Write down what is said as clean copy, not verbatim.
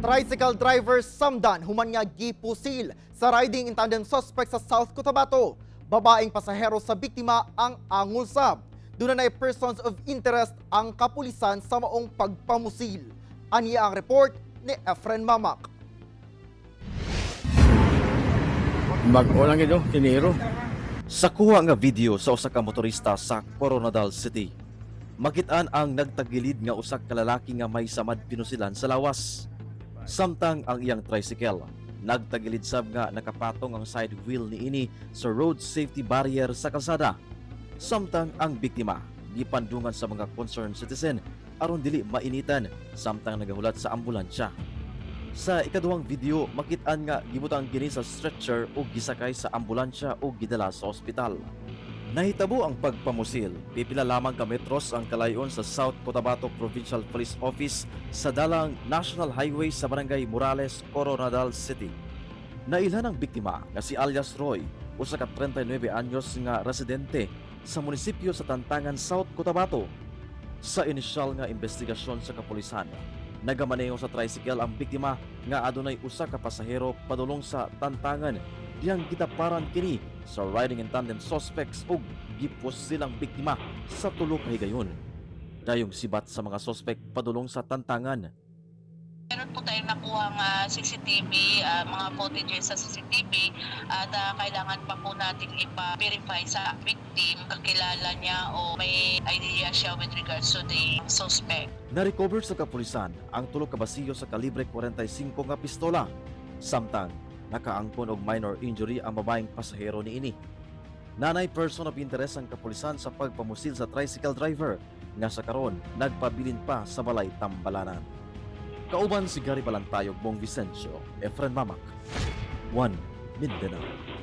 Tricycle driver Samdan human nga gipusil sa riding in tandem suspect sa South Cotabato. Babaeng pasahero sa biktima ang angulsab. Doon na persons of interest ang kapulisan sa maong pagpamusil. Aniya ang report ni Efren Mamak. Mag-o lang ito, tiniro. Sa kuha nga video sa usa ka motorista sa Coronadal City, makitaan ang nagtagilid nga usa ka lalaki nga may samad pinusilan sa lawas. Samtang ang iyang tricycle nagtagilid sab nga nakapatong ang side wheel niini sa road safety barrier sa kalsada. Samtang ang biktima gipandungan sa mga concerned citizen aron dili mainitan samtang nagahulat sa ambulansya. Sa ikaduhang video, makitaan nga gibutang kini sa stretcher o gisakay sa ambulansya o gidala sa ospital. Nahitabo ang pagpamusil, pipila lamang ka metros ang kalayon sa South Cotabato Provincial Police Office sa dalang National Highway sa Barangay Morales, Coronadal City. Nailhan ang biktima nga si alias Roy, usa ka 39 anyos nga residente sa munisipyo sa Tantangan, South Cotabato. Sa inisyal nga investigasyon sa kapulisan, nagamaneho sa tricycle ang biktima nga adunay usa ka pasahero padulong sa Tantangan diyang gitaparan kini sa riding in tandem suspects ug gipos silang biktima sa tulo ka higayon. Dayong sibat sa mga suspect padulong sa Tantangan. Meron po tayong nakuha nga CCTV, mga footages sa CCTV at kailangan pa po natin ipa-verify sa victim, kakilala niya o may idea siya with regards to the suspect. Na-recover sa kapulisan ang tulo ka basiyo sa kalibre 45 nga pistola. Samtang nakaangkon og minor injury ang babaeng pasahero niini. Nanay person of interest ang kapulisan sa pagpamusil sa tricycle driver nga sa karon nagpabilin pa sa balay Tambalanan. Kauban si Gary Balantayog, Bong Vicencio, Efren Mamak, 1 Mindanao.